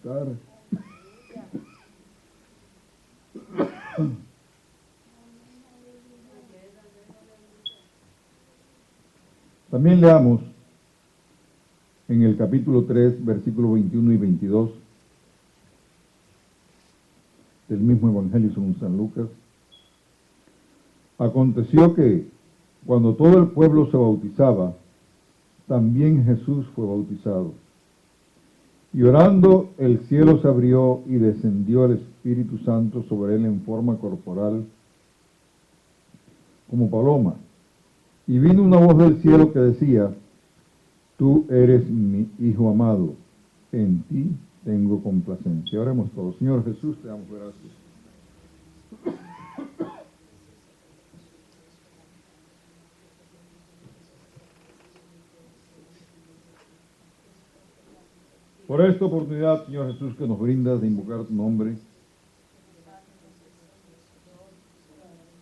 buscar. También leamos en el capítulo 3, versículos 21 y 22 del mismo Evangelio según San Lucas. Aconteció que cuando todo el pueblo se bautizaba, también Jesús fue bautizado. Y orando, el cielo se abrió y descendió el Espíritu Santo sobre él en forma corporal, como paloma. Y vino una voz del cielo que decía: Tú eres mi Hijo amado, en ti tengo complacencia. Oremos todos. Señor Jesús, te damos gracias. Por esta oportunidad, Señor Jesús, que nos brindas de invocar tu nombre.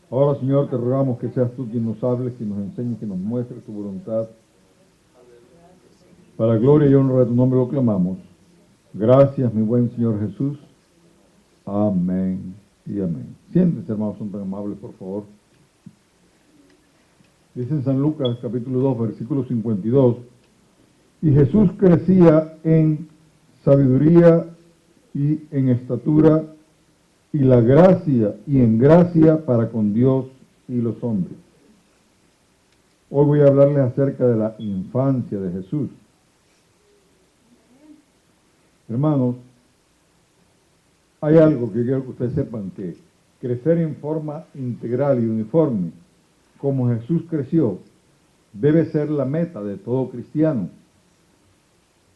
Ahora, Señor, te rogamos que seas tú quien nos hables, quien nos enseñe, quien nos muestre tu voluntad. Para gloria y honra de tu nombre lo clamamos. Gracias, mi buen Señor Jesús. Amén y amén. Siéntense, hermanos, son tan amables, por favor. Dice en San Lucas, capítulo 2, versículo 52, y Jesús crecía en sabiduría y en estatura y la gracia y en gracia para con Dios y los hombres. Hoy voy a hablarles acerca de la infancia de Jesús. Hermanos, hay algo que quiero que ustedes sepan, que crecer en forma integral y uniforme, como Jesús creció, debe ser la meta de todo cristiano.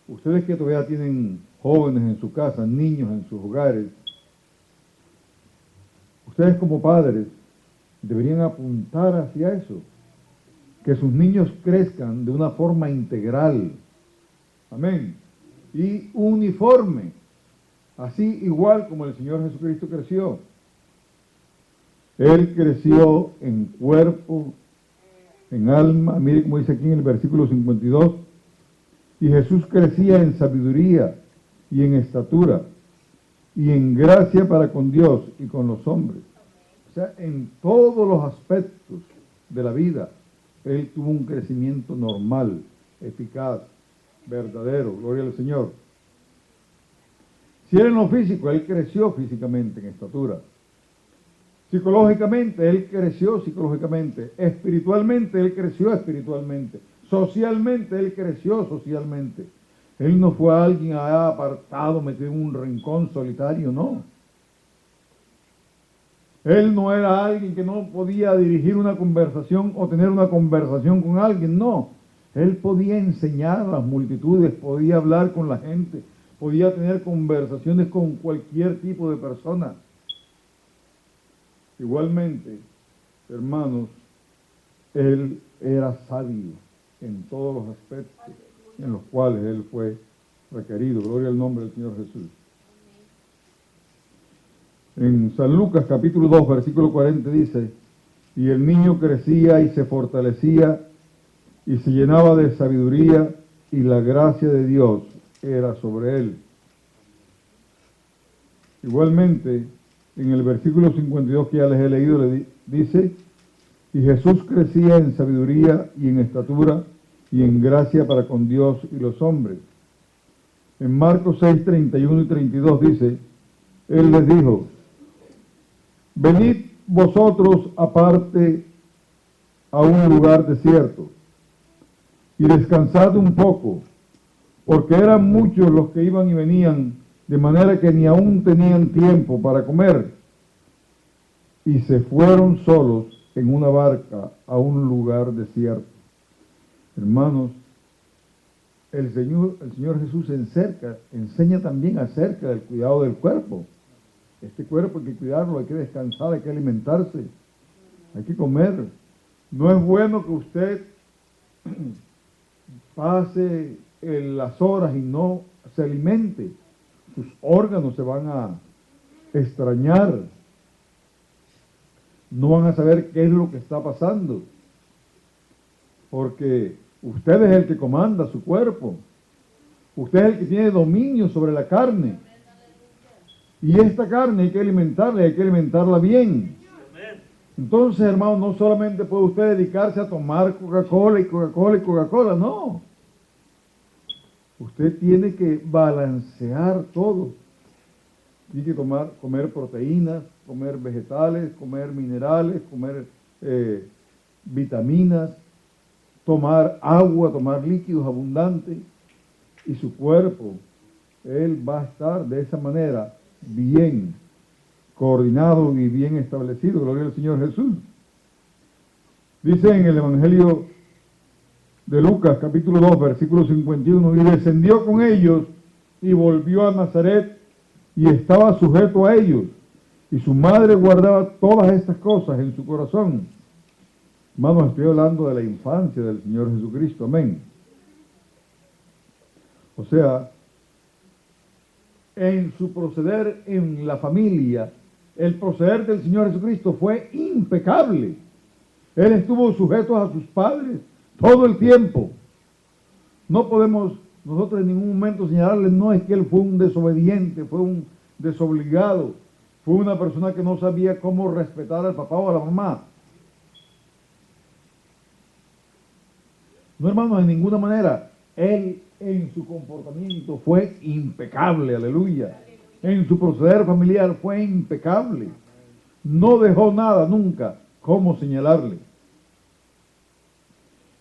Ustedes que todavía tienen jóvenes en su casa, niños en sus hogares, ustedes como padres deberían apuntar hacia eso, que sus niños crezcan de una forma integral, amén, y uniforme, así igual como el Señor Jesucristo creció. Él creció en cuerpo, en alma, mire como dice aquí en el versículo 52, y Jesús crecía en sabiduría y en estatura y en gracia para con Dios y con los hombres. O sea, en todos los aspectos de la vida, Él tuvo un crecimiento normal, eficaz, verdadero, gloria al Señor. Si era en lo físico, Él creció físicamente en estatura. Psicológicamente, Él creció psicológicamente. Espiritualmente, Él creció espiritualmente. Socialmente, Él creció socialmente. Él no fue alguien allá apartado, metido en un rincón solitario, no. Él no era alguien que no podía dirigir una conversación o tener una conversación con alguien, no. Él podía enseñar a las multitudes, podía hablar con la gente, podía tener conversaciones con cualquier tipo de persona. Igualmente, hermanos, Él era sabio en todos los aspectos en los cuales Él fue requerido. Gloria al nombre del Señor Jesús. En San Lucas capítulo 2, versículo 40 dice, y el niño crecía y se fortalecía y se llenaba de sabiduría y la gracia de Dios era sobre él. Igualmente, en el versículo 52 que ya les he leído, dice, y Jesús crecía en sabiduría y en estatura y en gracia para con Dios y los hombres. En Marcos 6, 31 y 32 dice, Él les dijo, venid vosotros aparte a un lugar desierto y descansad un poco, porque eran muchos los que iban y venían, de manera que ni aún tenían tiempo para comer. Y se fueron solos en una barca a un lugar desierto. Hermanos, el Señor Jesús enseña también acerca del cuidado del cuerpo. Este cuerpo hay que cuidarlo, hay que descansar, hay que alimentarse, hay que comer. No es bueno que usted pase las horas y no se alimente. Sus órganos se van a extrañar. No van a saber qué es lo que está pasando. Porque usted es el que comanda su cuerpo. Usted es el que tiene dominio sobre la carne. Y esta carne hay que alimentarla bien. Entonces, hermano, no solamente puede usted dedicarse a tomar Coca-Cola y Coca-Cola y Coca-Cola, no. Usted tiene que balancear todo. Tiene que comer proteínas, comer vegetales, comer minerales, comer vitaminas, tomar agua, tomar líquidos abundantes. Y su cuerpo, él va a estar de esa manera bien coordinado y bien establecido. Gloria al Señor Jesús. Dice en el Evangelio de Lucas, capítulo 2, versículo 51, y descendió con ellos y volvió a Nazaret y estaba sujeto a ellos. Y su madre guardaba todas estas cosas en su corazón. Hermanos, estoy hablando de la infancia del Señor Jesucristo. Amén. O sea, en su proceder en la familia, el proceder del Señor Jesucristo fue impecable. Él estuvo sujeto a sus padres todo el tiempo. No podemos nosotros en ningún momento señalarle, no es que él fue un desobediente, fue un desobligado, fue una persona que no sabía cómo respetar al papá o a la mamá. No, hermanos, de ninguna manera. Él en su comportamiento fue impecable, aleluya. En su proceder familiar fue impecable. No dejó nada nunca cómo señalarle.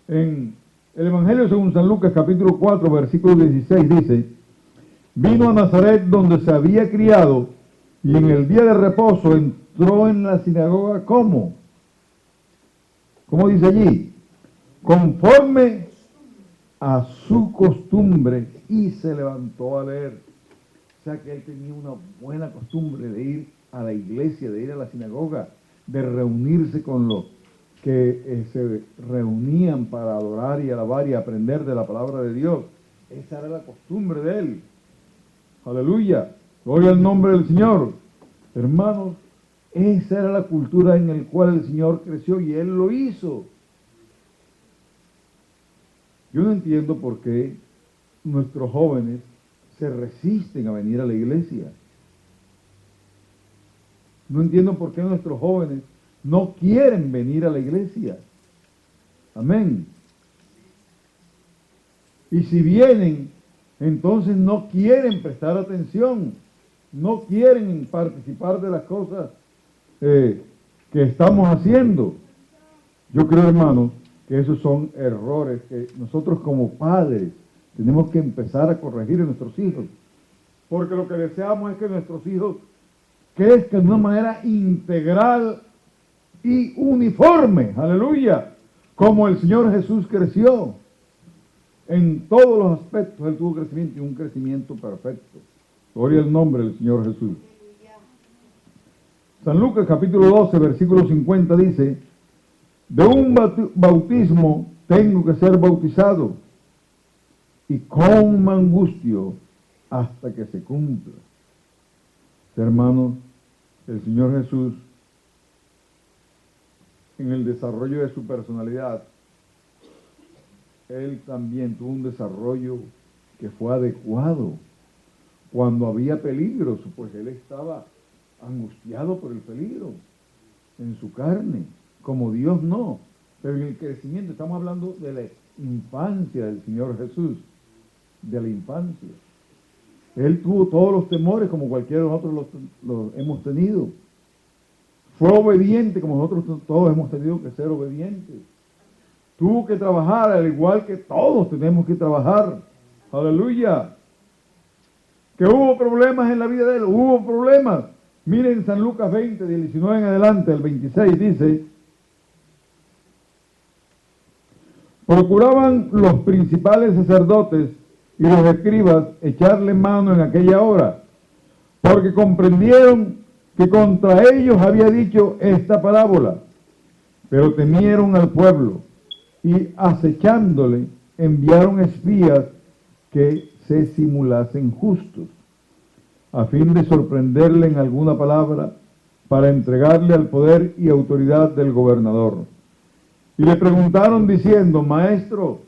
En el Evangelio según San Lucas, capítulo 4, versículo 16, dice: vino a Nazaret donde se había criado, y en el día de reposo entró en la sinagoga, ¿cómo? ¿Cómo dice allí? Conforme a su costumbre, y se levantó a leer. O sea que él tenía una buena costumbre de ir a la iglesia, de ir a la sinagoga, de reunirse con los que se reunían para adorar y alabar y aprender de la palabra de Dios. Esa era la costumbre de él. Aleluya. Gloria al nombre del Señor. Hermanos, esa era la cultura en la cual el Señor creció y Él lo hizo. Yo no entiendo por qué nuestros jóvenes se resisten a venir a la iglesia. No entiendo por qué nuestros jóvenes no quieren venir a la iglesia. Amén. Y si vienen, entonces no quieren prestar atención, no quieren participar de las cosas que estamos haciendo. Yo creo, hermanos, que esos son errores que nosotros como padres tenemos que empezar a corregir en nuestros hijos. Porque lo que deseamos es que nuestros hijos crezcan de una manera integral y uniforme, aleluya, como el Señor Jesús creció. En todos los aspectos Él tuvo crecimiento y un crecimiento perfecto. Gloria al nombre del Señor Jesús. San Lucas capítulo 12, versículo 50 dice: de un bautismo tengo que ser bautizado, y con angustio hasta que se cumpla. Hermanos, el Señor Jesús, en el desarrollo de su personalidad, Él también tuvo un desarrollo que fue adecuado. Cuando había peligros, pues Él estaba angustiado por el peligro en su carne, como Dios no. Pero en el crecimiento, estamos hablando de la infancia del Señor Jesús, de la infancia. Él tuvo todos los temores como cualquiera de nosotros los hemos tenido. Fue obediente como nosotros todos hemos tenido que ser obedientes. Tuvo que trabajar al igual que todos tenemos que trabajar. Aleluya. Que hubo problemas en la vida de él, hubo problemas. Miren San Lucas 20, del 19 en adelante, el 26 dice: procuraban los principales sacerdotes y los escribas echarle mano en aquella hora, porque comprendieron que contra ellos había dicho esta parábola, pero temieron al pueblo y acechándole enviaron espías que se simulasen justos, a fin de sorprenderle en alguna palabra para entregarle al poder y autoridad del gobernador. Y le preguntaron diciendo: Maestro,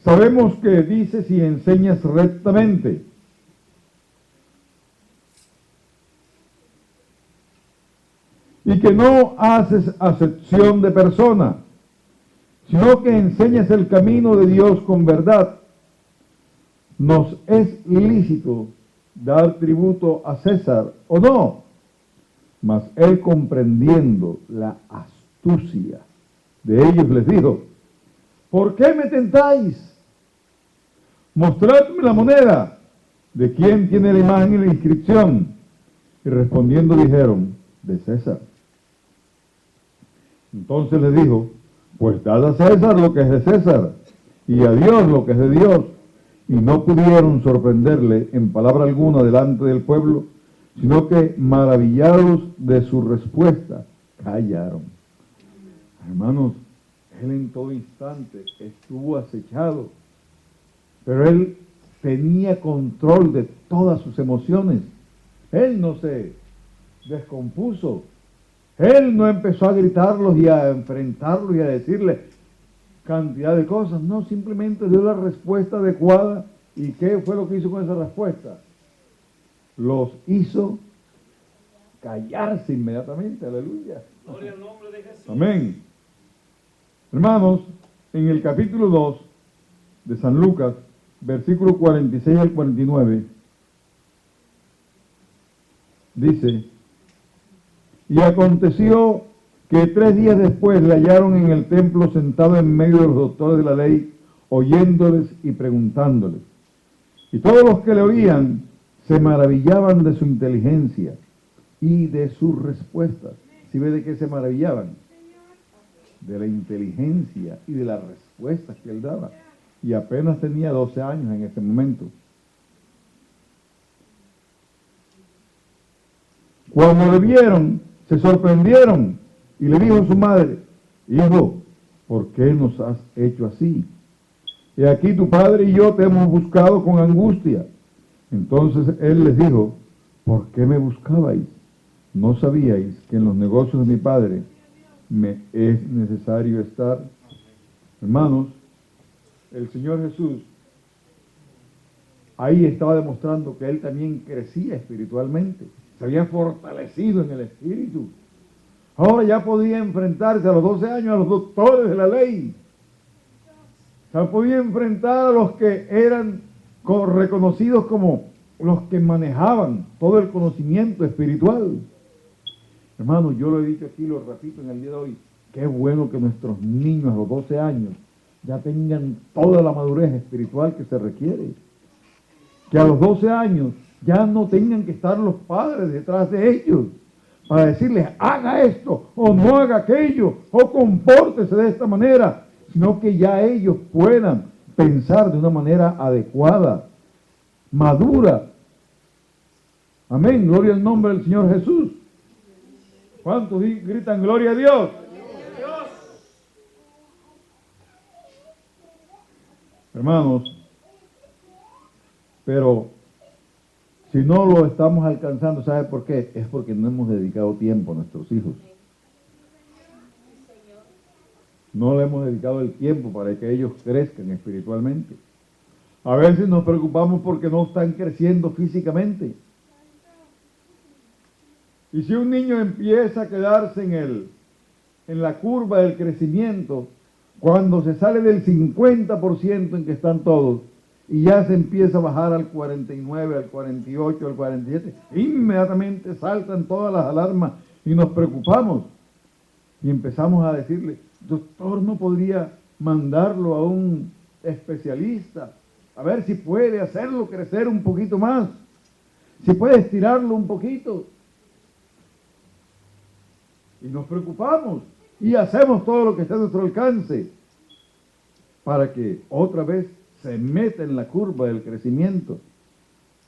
sabemos que dices y enseñas rectamente, y que no haces acepción de persona, sino que enseñas el camino de Dios con verdad, nos es lícito dar tributo a César o no. Mas él, comprendiendo la astucia de ellos, les dijo: ¿por qué me tentáis? Mostradme la moneda. ¿De quién tiene la imagen y la inscripción? Y respondiendo dijeron: de César. Entonces les dijo: pues dad a César lo que es de César, y a Dios lo que es de Dios. Y no pudieron sorprenderle en palabra alguna delante del pueblo, sino que, maravillados de su respuesta, callaron. Hermanos, él en todo instante estuvo acechado, pero él tenía control de todas sus emociones. Él no se descompuso. Él no empezó a gritarlos y a enfrentarlos y a decirle cantidad de cosas. No, simplemente dio la respuesta adecuada. ¿Y qué fue lo que hizo con esa respuesta? Los hizo callarse inmediatamente. Aleluya. Gloria al nombre de Jesús. Amén. Hermanos, en el capítulo 2 de San Lucas, versículo 46 al 49, dice: y aconteció que 3 días después le hallaron en el templo sentado en medio de los doctores de la ley, oyéndoles y preguntándoles. Y todos los que le oían se maravillaban de su inteligencia y de sus respuestas. ¿Sí ve de qué se maravillaban? De la inteligencia y de las respuestas que él daba. Y apenas tenía 12 años en ese momento. Cuando le vieron, se sorprendieron, y le dijo a su madre: hijo, ¿por qué nos has hecho así? Y aquí tu padre y yo te hemos buscado con angustia. Entonces él les dijo: ¿por qué me buscabais? ¿No sabíais que en los negocios de mi padre me es necesario estar? Hermanos, el Señor Jesús ahí estaba demostrando que él también crecía espiritualmente, se había fortalecido en el espíritu. Ahora ya podía enfrentarse a los 12 años a los doctores de la ley. Se podía enfrentar a los que eran reconocidos como los que manejaban todo el conocimiento espiritual. Hermano, yo lo he dicho aquí, lo repito en el día de hoy: qué bueno que nuestros niños a los 12 años ya tengan toda la madurez espiritual que se requiere. Que a los 12 años ya no tengan que estar los padres detrás de ellos para decirles: haga esto o no haga aquello o compórtese de esta manera, sino que ya ellos puedan pensar de una manera adecuada, madura. Amén, gloria al nombre del Señor Jesús. ¿Cuántos gritan gloria a Dios? Hermanos, pero si no lo estamos alcanzando, ¿sabe por qué? Es porque no hemos dedicado tiempo a nuestros hijos. No le hemos dedicado el tiempo para que ellos crezcan espiritualmente. A veces nos preocupamos porque no están creciendo físicamente. Y si un niño empieza a quedarse en la curva del crecimiento, cuando se sale del 50% en que están todos, y ya se empieza a bajar al 49, al 48, al 47, inmediatamente saltan todas las alarmas y nos preocupamos. Y empezamos a decirle: doctor, ¿no podría mandarlo a un especialista? A ver si puede hacerlo crecer un poquito más, si puede estirarlo un poquito. Y nos preocupamos y hacemos todo lo que está a nuestro alcance para que otra vez se meta en la curva del crecimiento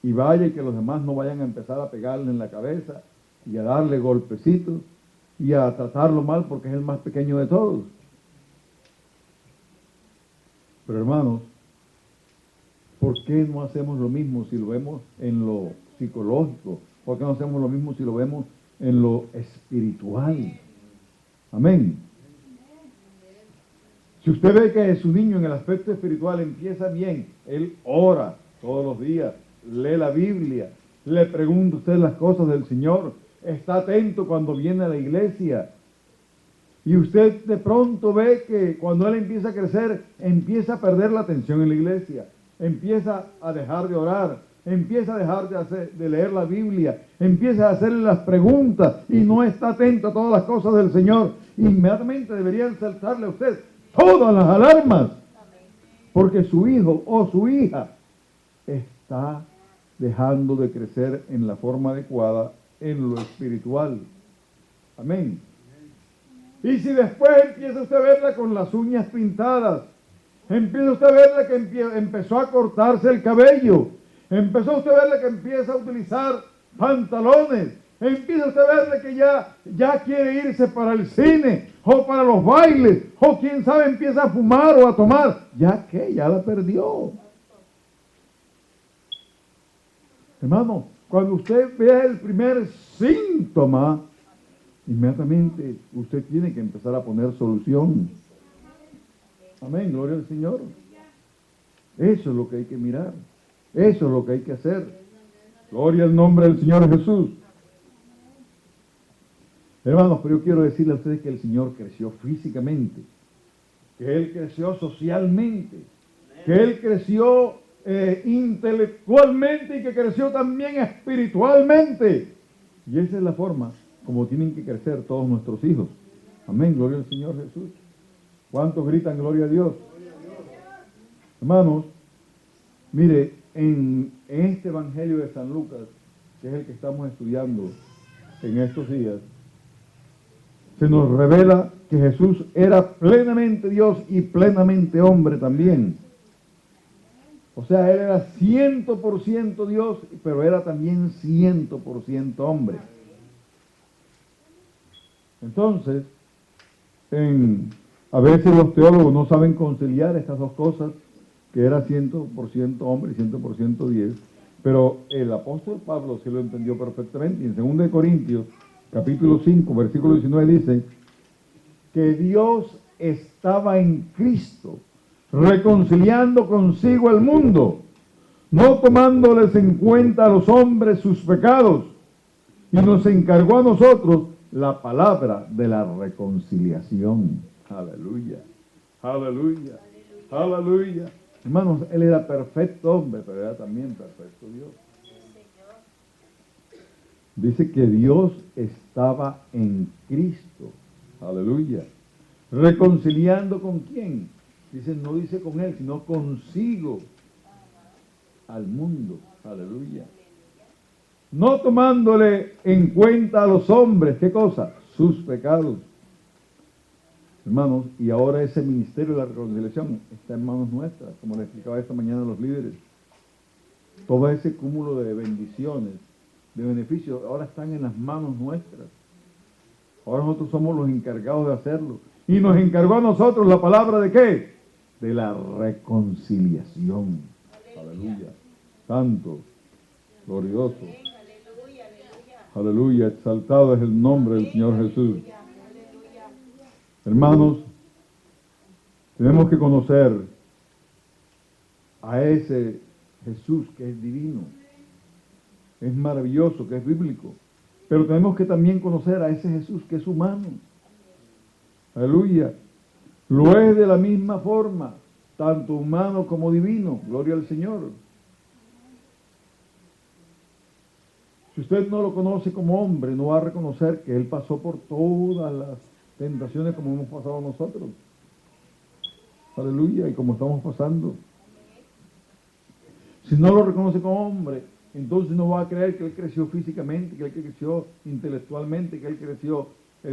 y vaya, y que los demás no vayan a empezar a pegarle en la cabeza y a darle golpecitos y a tratarlo mal porque es el más pequeño de todos. Pero hermanos, ¿por qué no hacemos lo mismo si lo vemos en lo psicológico? ¿Por qué no hacemos lo mismo si lo vemos en lo espiritual? Amén. Si usted ve que su niño en el aspecto espiritual empieza bien, él ora todos los días, lee la Biblia, le pregunta a usted las cosas del Señor, está atento cuando viene a la iglesia. Y usted de pronto ve que cuando él empieza a crecer, empieza a perder la atención en la iglesia, empieza a dejar de orar, empieza a dejar de leer la Biblia, empieza a hacerle las preguntas y no está atento a todas las cosas del Señor. Inmediatamente deberían saltarle a usted todas las alarmas, porque su hijo o su hija está dejando de crecer en la forma adecuada en lo espiritual. Amén. Y si después empieza usted a verla con las uñas pintadas, empieza usted a verla que empezó a cortarse el cabello, empezó usted a verla que empieza a utilizar pantalones, empieza usted a verla que ya quiere irse para el cine o para los bailes, o quién sabe empieza a fumar o a tomar, ya la perdió. Hermano, cuando usted vea el primer síntoma, inmediatamente usted tiene que empezar a poner solución. Amén, gloria al Señor. Eso es lo que hay que mirar. Eso es lo que hay que hacer. Gloria al nombre del Señor Jesús. Hermanos, pero yo quiero decirle a ustedes que el Señor creció físicamente, que Él creció socialmente, que Él creció intelectualmente y que creció también espiritualmente. Y esa es la forma como tienen que crecer todos nuestros hijos. Amén, gloria al Señor Jesús. ¿Cuántos gritan gloria a Dios? Hermanos, mire, en este Evangelio de San Lucas, que es el que estamos estudiando en estos días, se nos revela que Jesús era plenamente Dios y plenamente hombre también. O sea, Él era 100% Dios, pero era también 100% hombre. Entonces, a veces los teólogos no saben conciliar estas dos cosas, que era 100% hombre y 100% Dios, pero el apóstol Pablo sí lo entendió perfectamente. Y en 2 de Corintios, capítulo 5, versículo 19 dice que Dios estaba en Cristo, reconciliando consigo el mundo, no tomándoles en cuenta a los hombres sus pecados, y nos encargó a nosotros la palabra de la reconciliación. Aleluya, aleluya, aleluya. Hermanos, Él era perfecto hombre, pero era también perfecto Dios. Dice que Dios estaba en Cristo. Aleluya. ¿Reconciliando con quién? Dice, no dice con Él, sino consigo al mundo. Aleluya. No tomándole en cuenta a los hombres, ¿qué cosa? Sus pecados. Hermanos, y ahora ese ministerio de la reconciliación está en manos nuestras, como le explicaba esta mañana a los líderes. Todo ese cúmulo de bendiciones, de beneficios, ahora están en las manos nuestras. Ahora nosotros somos los encargados de hacerlo. Y nos encargó a nosotros la palabra de ¿qué? De la reconciliación. Aleluya. Santo, glorioso. Aleluya. Exaltado es el nombre del Señor Jesús. Hermanos, tenemos que conocer a ese Jesús que es divino, es maravilloso, que es bíblico, pero tenemos que también conocer a ese Jesús que es humano. Aleluya. Lo es de la misma forma, tanto humano como divino. Gloria al Señor. Si usted no lo conoce como hombre, no va a reconocer que Él pasó por todas las tentaciones como hemos pasado nosotros. Aleluya, y como estamos pasando. Si no lo reconoce como hombre, entonces no va a creer que Él creció físicamente, que Él creció intelectualmente, que Él creció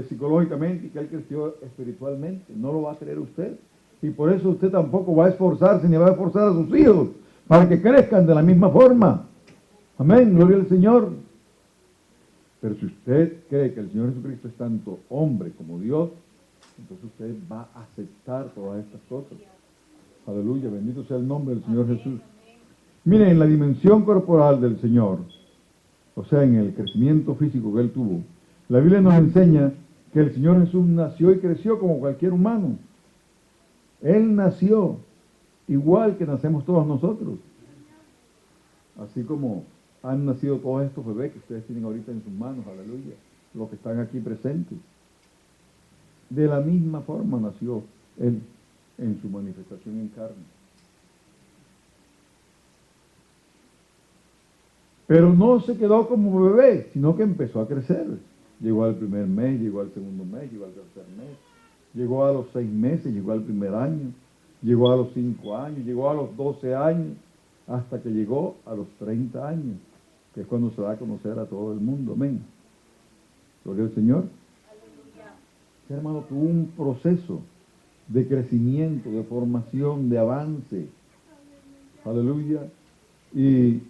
psicológicamente y que Él creció espiritualmente. No lo va a creer usted. Y por eso usted tampoco va a esforzarse ni va a esforzar a sus hijos para que crezcan de la misma forma. Amén, gloria al Señor. Pero si usted cree que el Señor Jesucristo es tanto hombre como Dios, entonces usted va a aceptar todas estas cosas. Aleluya, bendito sea el nombre del Señor Jesús. Miren, en la dimensión corporal del Señor, o sea, en el crecimiento físico que Él tuvo, la Biblia nos enseña que el Señor Jesús nació y creció como cualquier humano. Él nació igual que nacemos todos nosotros. Así como han nacido todos estos bebés que ustedes tienen ahorita en sus manos, aleluya, los que están aquí presentes. De la misma forma nació Él en su manifestación en carne. Pero no se quedó como bebé, sino que empezó a crecer. Llegó al primer mes, llegó al segundo mes, llegó al tercer mes, llegó a los 6 meses, llegó al primer año, llegó a los 5 años, llegó a los 12 años, hasta que llegó a los 30 años, que es cuando se da a conocer a todo el mundo. Amén. Gloria al Señor. Ese hermano tuvo un proceso de crecimiento, de formación, de avance. Aleluya. Y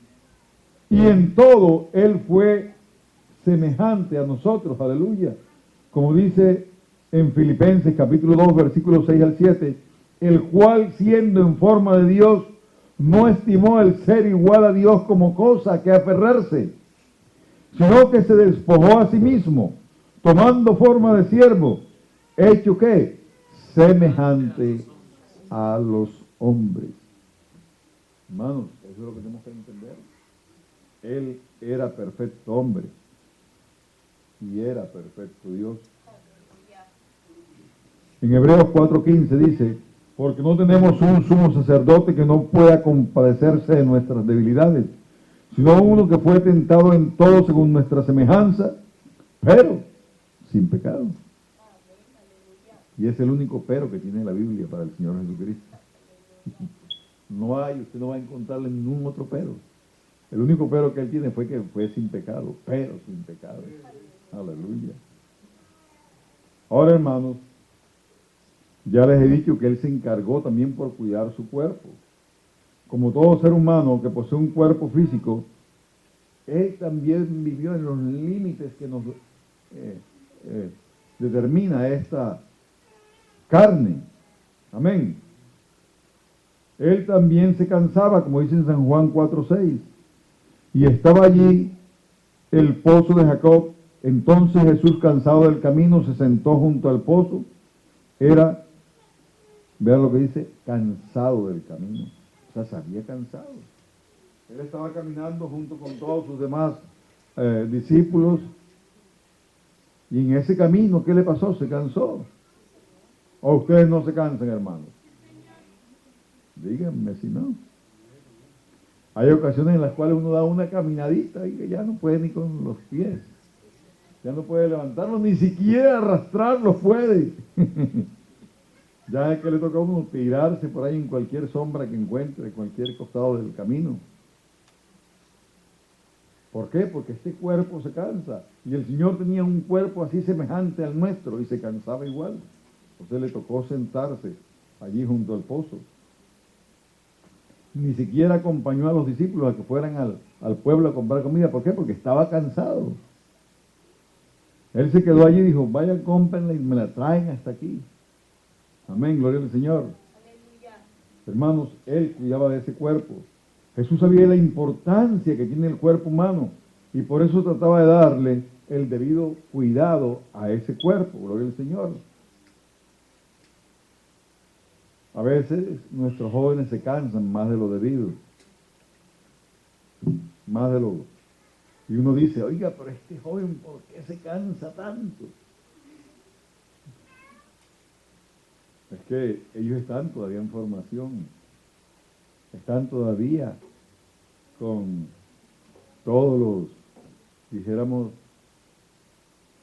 en todo Él fue semejante a nosotros. Aleluya. Como dice en Filipenses capítulo 2, versículos 6 al 7, el cual siendo en forma de Dios, no estimó el ser igual a Dios como cosa que aferrarse, sino que se despojó a sí mismo, tomando forma de siervo, hecho que semejante a los hombres. Hermanos, eso es lo que tenemos que entender. Él era perfecto hombre y era perfecto Dios. En Hebreos 4:15 dice, porque no tenemos un sumo sacerdote que no pueda compadecerse de nuestras debilidades, sino uno que fue tentado en todo según nuestra semejanza, pero sin pecado. Y es el único pero que tiene la Biblia para el Señor Jesucristo. No hay, usted no va a encontrarle ningún otro pero. El único pero que Él tiene fue que fue sin pecado, pero sin pecado. Aleluya. Ahora, hermanos, ya les he dicho que Él se encargó también por cuidar su cuerpo. Como todo ser humano que posee un cuerpo físico, Él también vivió en los límites que nos determina esta carne. Amén. Él también se cansaba, como dice en San Juan 4:6. Y estaba allí el pozo de Jacob. Entonces Jesús, cansado del camino, se sentó junto al pozo. Era, vean lo que dice, cansado del camino. O sea, se había cansado. Él estaba caminando junto con todos sus demás discípulos. Y en ese camino, ¿qué le pasó? Se cansó. ¿O ustedes no se cansan, hermanos? Díganme si no. Hay ocasiones en las cuales uno da una caminadita y que ya no puede ni con los pies. Ya no puede levantarlos, ni siquiera arrastrarlos puede. Ya es que le toca a uno tirarse por ahí en cualquier sombra que encuentre, en cualquier costado del camino. ¿Por qué? Porque este cuerpo se cansa. Y el Señor tenía un cuerpo así semejante al nuestro y se cansaba igual. Entonces le tocó sentarse allí junto al pozo. Ni siquiera acompañó a los discípulos a que fueran al pueblo a comprar comida. ¿Por qué? Porque estaba cansado. Él se quedó allí y dijo, vayan, cómprenla y me la traen hasta aquí. Amén, gloria al Señor. Aleluya. Hermanos, Él cuidaba de ese cuerpo. Jesús sabía la importancia que tiene el cuerpo humano y por eso trataba de darle el debido cuidado a ese cuerpo, gloria al Señor. A veces nuestros jóvenes se cansan más de lo debido, más de lo... Y uno dice, oiga, pero este joven, ¿por qué se cansa tanto? Es que ellos están todavía en formación, están todavía con todos los, dijéramos,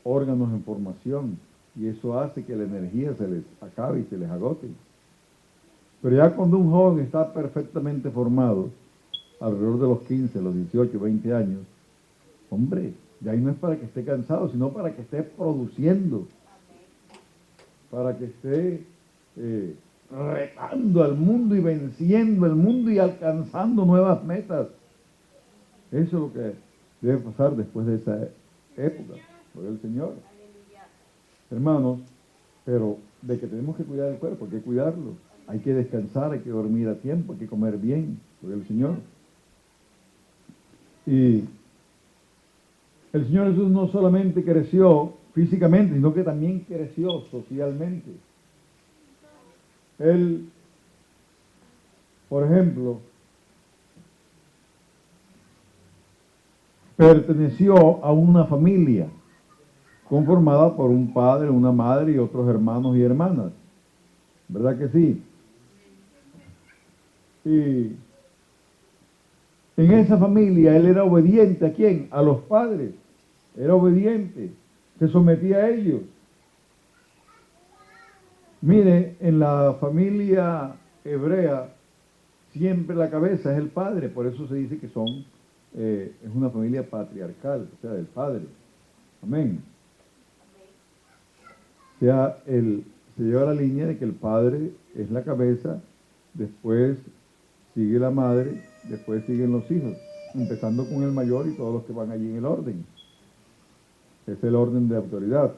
órganos en formación, y eso hace que la energía se les acabe y se les agote. Pero ya cuando un joven está perfectamente formado, alrededor de los 15, los 18, 20 años, hombre, ya ahí no es para que esté cansado, sino para que esté produciendo, para que esté retando al mundo y venciendo el mundo y alcanzando nuevas metas. Eso es lo que debe pasar después de esa época, por el Señor. Hermanos, pero de que tenemos que cuidar el cuerpo, hay que cuidarlo. Hay que descansar, hay que dormir a tiempo, hay que comer bien, por el Señor. Y el Señor Jesús no solamente creció físicamente, sino que también creció socialmente. Él, por ejemplo, perteneció a una familia conformada por un padre, una madre y otros hermanos y hermanas. ¿Verdad que sí? Y en esa familia él era obediente. ¿A quién? A los padres. Era obediente. Se sometía a ellos. Mire, en la familia hebrea siempre la cabeza es el padre. Por eso se dice que es una familia patriarcal, o sea, del padre. Amén. O sea, se lleva la línea de que el padre es la cabeza, después sigue la madre, después siguen los hijos, empezando con el mayor y todos los que van allí en el orden. Es el orden de autoridad.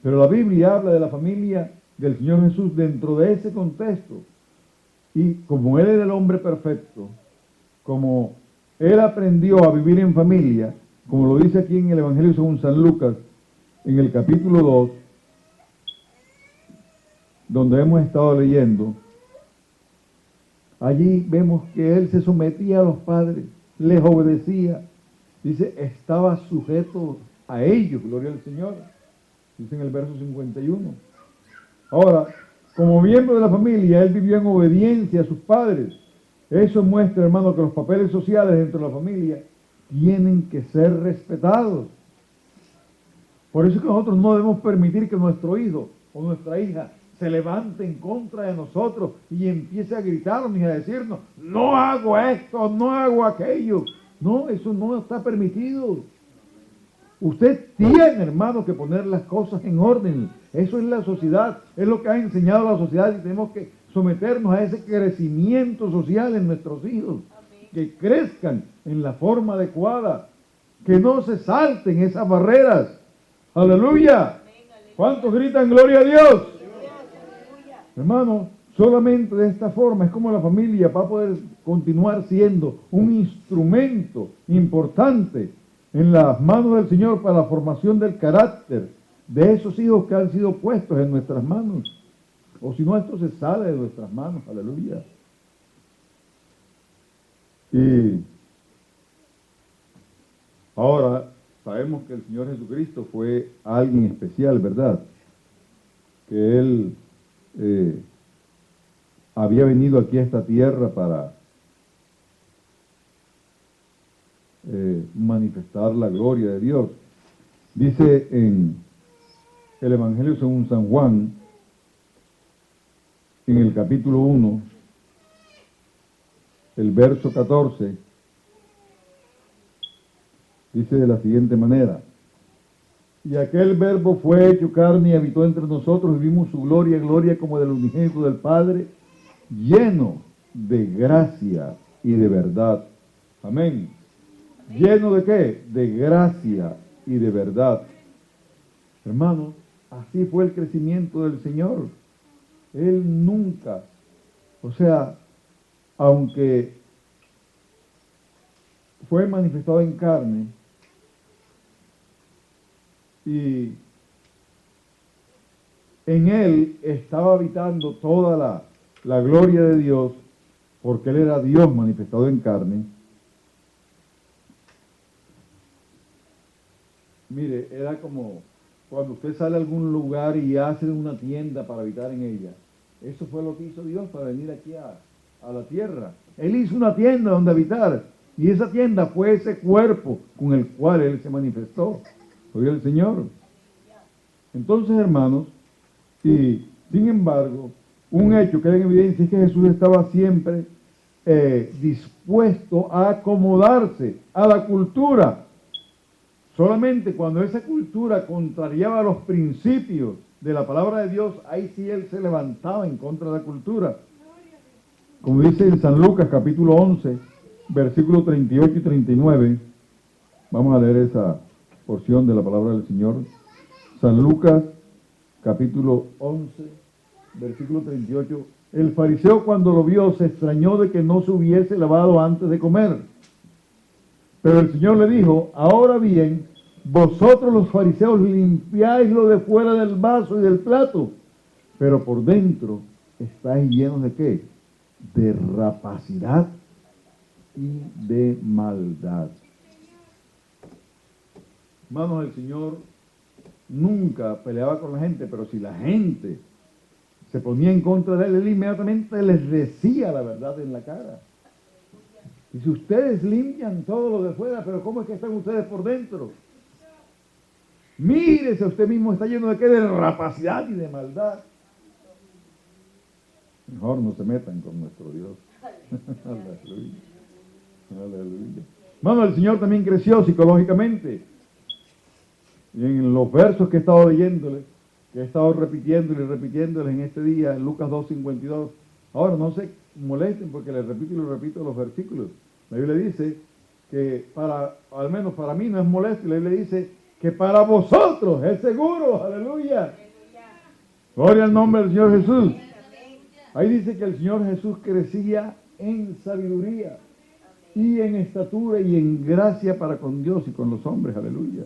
Pero la Biblia habla de la familia del Señor Jesús dentro de ese contexto. Y como Él era el hombre perfecto, como Él aprendió a vivir en familia, como lo dice aquí en el Evangelio según San Lucas, en el capítulo 2, donde hemos estado leyendo, allí vemos que Él se sometía a los padres, les obedecía. Dice, estaba sujeto a ellos, gloria al Señor. Dice en el verso 51. Ahora, como miembro de la familia, él vivió en obediencia a sus padres. Eso muestra, hermano, que los papeles sociales dentro de la familia tienen que ser respetados. Por eso es que nosotros no debemos permitir que nuestro hijo o nuestra hija se levante en contra de nosotros y empiece a gritarnos y a decirnos, no hago esto, no hago aquello. No, eso no está permitido. Usted tiene, hermano, que poner las cosas en orden. Eso es la sociedad, es lo que ha enseñado la sociedad y tenemos que someternos a ese crecimiento social en nuestros hijos. Amén. Que crezcan en la forma adecuada, que no se salten esas barreras. Aleluya. ¿Cuántos gritan gloria a Dios? Hermano, solamente de esta forma es como la familia va a poder continuar siendo un instrumento importante en las manos del Señor para la formación del carácter de esos hijos que han sido puestos en nuestras manos. O si no, esto se sale de nuestras manos. Aleluya. Y ahora sabemos que el Señor Jesucristo fue alguien especial, ¿verdad? Que Él había venido aquí a esta tierra para manifestar la gloria de Dios. Dice en el Evangelio según San Juan, en el capítulo 1, el verso 14, dice de la siguiente manera, y aquel verbo fue hecho carne y habitó entre nosotros, y vimos su gloria, gloria como del unigénito del Padre, lleno de gracia y de verdad. Amén. ¿Lleno de qué? De gracia y de verdad. Hermanos, así fue el crecimiento del Señor. Él nunca, o sea, aunque fue manifestado en carne y en Él estaba habitando toda la gloria de Dios, porque Él era Dios manifestado en carne. Mire, era como cuando usted sale a algún lugar y hace una tienda para habitar en ella. Eso fue lo que hizo Dios para venir aquí a la tierra. Él hizo una tienda donde habitar. Y esa tienda fue ese cuerpo con el cual Él se manifestó. Soy el Señor. Entonces, hermanos, y sin embargo, un hecho que hay en evidencia es que Jesús estaba siempre dispuesto a acomodarse a la cultura. Solamente cuando esa cultura contrariaba los principios de la palabra de Dios, ahí sí Él se levantaba en contra de la cultura. Como dice en San Lucas capítulo 11, versículos 38 y 39, vamos a leer esa porción de la palabra del Señor. San Lucas capítulo 11, versículo 38. El fariseo cuando lo vio se extrañó de que no se hubiese lavado antes de comer. Pero el Señor le dijo, ahora bien, vosotros los fariseos limpiáis lo de fuera del vaso y del plato, pero por dentro estáis llenos de ¿qué? De rapacidad y de maldad. Hermanos, el Señor nunca peleaba con la gente, pero si la gente se ponía en contra de él, él inmediatamente les decía la verdad en la cara. Y si ustedes limpian todo lo de fuera, pero ¿cómo es que están ustedes por dentro? Mírese, usted mismo está lleno de qué, de rapacidad y de maldad. Mejor no se metan con nuestro Dios. Aleluya. Aleluya. Hermano, el Señor también creció psicológicamente. Y en los versos que he estado leyéndole, que he estado repitiéndole y repitiéndoles en este día, en Lucas 2:52. Ahora no se molesten porque les repito y les repito los versículos. La Biblia dice que al menos para mí no es molesto, y la Biblia dice que para vosotros es seguro. Aleluya. Gloria al nombre del Señor Jesús. Ahí dice que el Señor Jesús crecía en sabiduría y en estatura y en gracia para con Dios y con los hombres. Aleluya.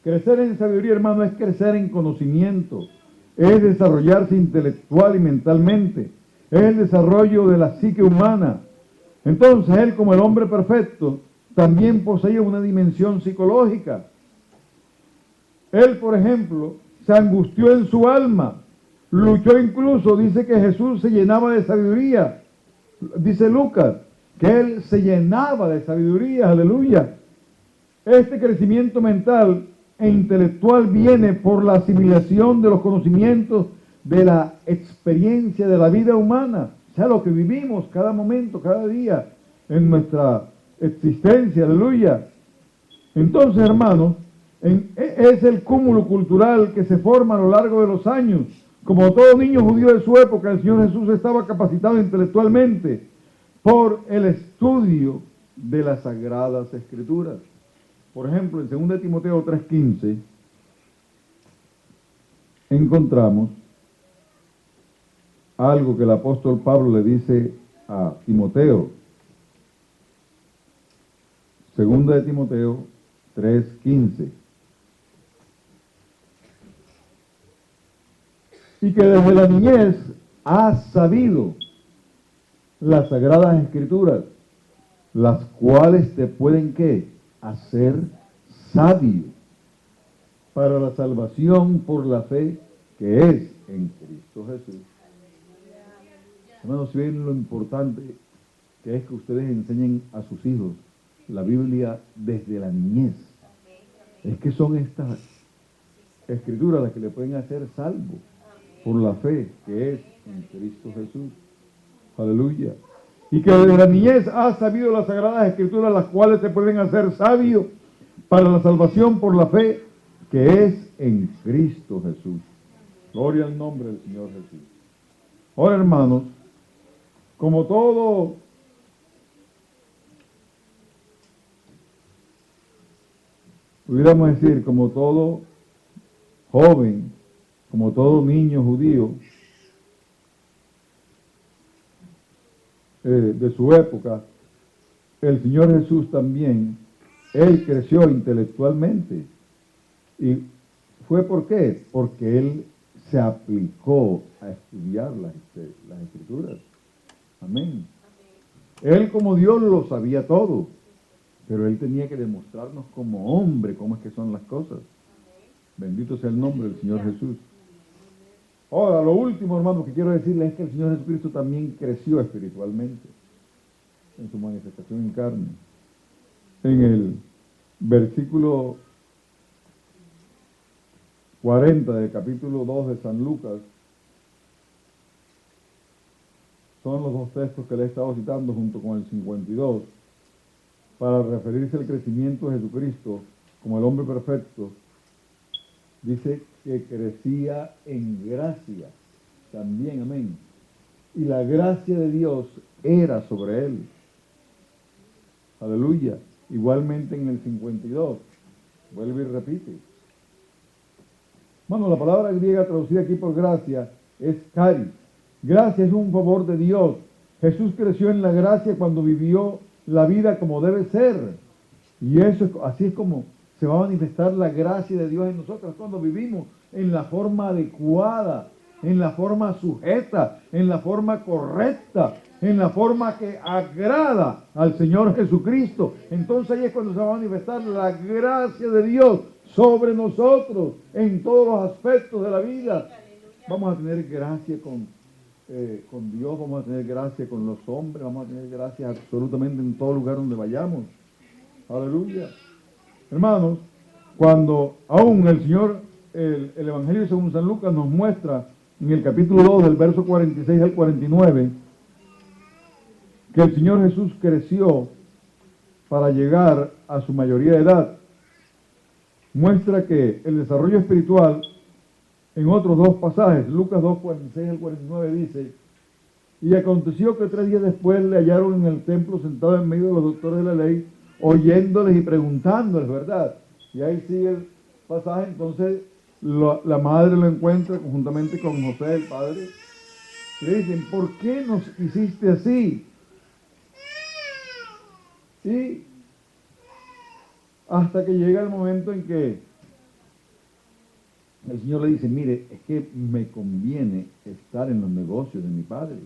Crecer en sabiduría, hermano, es crecer en conocimiento, es desarrollarse intelectual y mentalmente, es el desarrollo de la psique humana. Entonces, él, como el hombre perfecto, también poseía una dimensión psicológica. Él, por ejemplo, se angustió en su alma, luchó incluso, dice que Jesús se llenaba de sabiduría. Dice Lucas, que él se llenaba de sabiduría, aleluya. Este crecimiento mental e intelectual viene por la asimilación de los conocimientos de la experiencia de la vida humana, o sea, lo que vivimos cada momento, cada día en nuestra existencia, aleluya. Entonces, hermanos, es el cúmulo cultural que se forma a lo largo de los años. Como todo niño judío de su época, el Señor Jesús estaba capacitado intelectualmente por el estudio de las Sagradas Escrituras. Por ejemplo, en 2 Timoteo 3:15 encontramos algo que el apóstol Pablo le dice a Timoteo. 2 Timoteo 3:15. Y que desde la niñez has sabido las Sagradas Escrituras, las cuales te pueden, ¿qué?, hacer sabio para la salvación por la fe que es en Cristo Jesús. Hermanos, si ven lo importante que es que ustedes enseñen a sus hijos la Biblia desde la niñez. Es que son estas escrituras las que le pueden hacer salvo por la fe que es en Cristo Jesús. Aleluya. Y que desde la niñez has sabido las Sagradas Escrituras, las cuales te pueden hacer sabio para la salvación por la fe que es en Cristo Jesús. Gloria al nombre del Señor Jesús. Ahora, hermanos, como todo pudiéramos decir, como todo joven, como todo niño judío de su época, el Señor Jesús también, él creció intelectualmente. ¿Y fue por qué? Porque él se aplicó a estudiar las Escrituras. Amén. Él, como Dios, lo sabía todo, pero él tenía que demostrarnos como hombre cómo es que son las cosas. Bendito sea el nombre del Señor Jesús. Ahora, lo último, hermano, que quiero decirles es que el Señor Jesucristo también creció espiritualmente en su manifestación en carne. En el versículo 40 del capítulo 2 de San Lucas, son los dos textos que le he estado citando junto con el 52, para referirse al crecimiento de Jesucristo como el hombre perfecto. Dice que crecía en gracia también, amén. Y la gracia de Dios era sobre él. Aleluya. Igualmente en el 52, vuelve y repite. Bueno, la palabra griega traducida aquí por gracia es charis. Gracia es un favor de Dios. Jesús creció en la gracia cuando vivió la vida como debe ser. Y eso, así es como se va a manifestar la gracia de Dios en nosotros, cuando vivimos en la forma adecuada, en la forma sujeta, en la forma correcta, en la forma que agrada al Señor Jesucristo. Entonces ahí es cuando se va a manifestar la gracia de Dios sobre nosotros en todos los aspectos de la vida. Vamos a tener gracia con Dios, vamos a tener gracia con los hombres, vamos a tener gracia absolutamente en todo lugar donde vayamos. Aleluya. Hermanos, cuando aún el Señor, el Evangelio según San Lucas nos muestra en el capítulo 2 del verso 46 al 49, que el Señor Jesús creció para llegar a su mayoría de edad, muestra que el desarrollo espiritual en otros dos pasajes, Lucas 2, 46 al 49 dice: y aconteció que 3 días después le hallaron en el templo sentado en medio de los doctores de la ley, oyéndoles y preguntándoles, ¿verdad? Y ahí sigue el pasaje. Entonces la madre lo encuentra conjuntamente con José, el padre, y le dicen: ¿por qué nos hiciste así? Y hasta que llega el momento en que el Señor le dice: mire, es que me conviene estar en los negocios de mi Padre.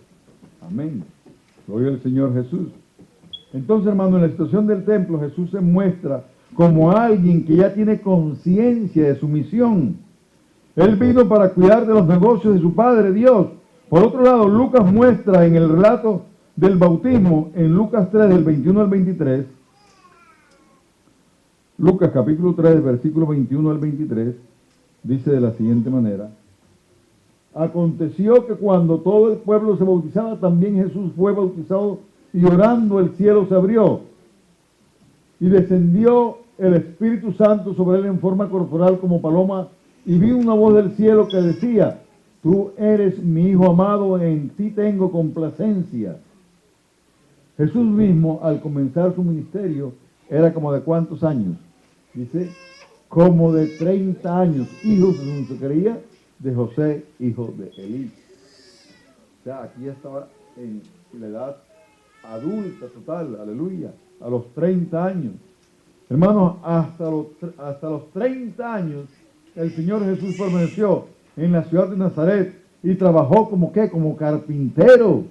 Amén. Gloria al Señor Jesús. Entonces, hermano, en la situación del templo, Jesús se muestra como alguien que ya tiene conciencia de su misión. Él vino para cuidar de los negocios de su Padre Dios. Por otro lado, Lucas muestra en el relato del bautismo, en Lucas 3, del 21 al 23, Lucas capítulo 3, versículo 21 al 23, dice de la siguiente manera: aconteció que cuando todo el pueblo se bautizaba, también Jesús fue bautizado, y orando el cielo se abrió, y descendió el Espíritu Santo sobre él en forma corporal como paloma, y vi una voz del cielo que decía: tú eres mi Hijo amado, en ti tengo complacencia. Jesús mismo, al comenzar su ministerio, era como de ¿cuántos años? Dice, como de 30 años, hijo, según se creía, de José, hijo de Elí. O sea, aquí estaba en la edad adulta total, aleluya, a los 30 años. Hermanos, hasta los 30 años, el Señor Jesús permaneció en la ciudad de Nazaret y trabajó como ¿qué? Como carpintero.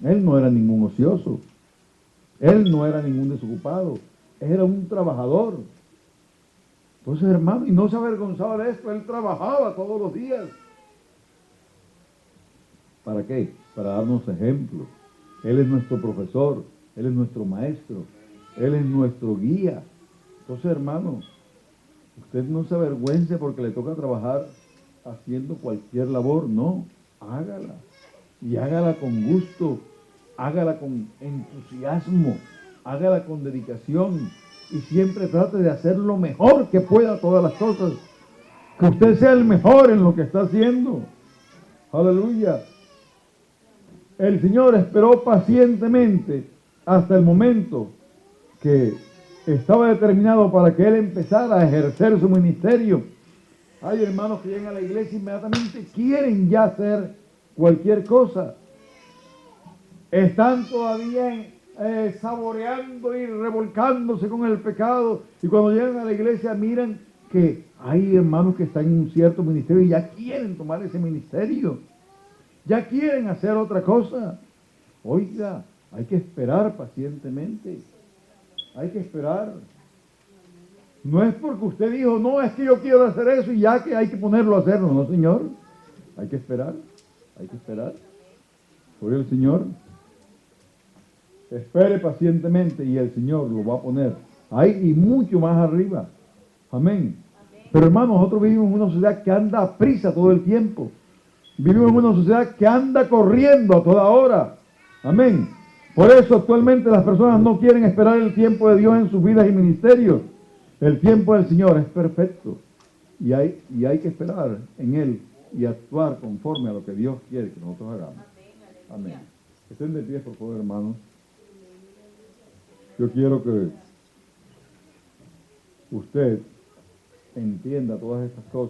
Él no era ningún ocioso, él no era ningún desocupado, era un trabajador. Entonces, hermano, y no se avergonzaba de esto, él trabajaba todos los días. ¿Para qué? Para darnos ejemplo. Él es nuestro profesor, él es nuestro maestro, él es nuestro guía. Entonces, hermano, usted no se avergüence porque le toca trabajar haciendo cualquier labor, no, hágala. Y hágala con gusto, hágala con entusiasmo, hágala con dedicación. Y siempre trate de hacer lo mejor que pueda todas las cosas. Que usted sea el mejor en lo que está haciendo. Aleluya. El Señor esperó pacientemente hasta el momento que estaba determinado para que Él empezara a ejercer su ministerio. Hay hermanos que llegan a la iglesia e inmediatamente quieren ya hacer cualquier cosa. Están todavía saboreando y revolcándose con el pecado, y cuando llegan a la iglesia miran que hay hermanos que están en un cierto ministerio y ya quieren tomar ese ministerio, ya quieren hacer otra cosa. Oiga, hay que esperar pacientemente, hay que esperar. No es porque usted dijo, no, es que yo quiero hacer eso y ya que hay que ponerlo a hacerlo. No, señor, hay que esperar, hay que esperar. Por el Señor, espere pacientemente y el Señor lo va a poner ahí y mucho más arriba. Amén. Pero hermanos, nosotros vivimos en una sociedad que anda a prisa todo el tiempo. Vivimos en una sociedad que anda corriendo a toda hora. Amén. Por eso actualmente las personas no quieren esperar el tiempo de Dios en sus vidas y ministerios. El tiempo del Señor es perfecto y hay que esperar en Él y actuar conforme a lo que Dios quiere que nosotros hagamos. Amén. Estén de pie, por favor, hermanos. Yo quiero que usted entienda todas estas cosas.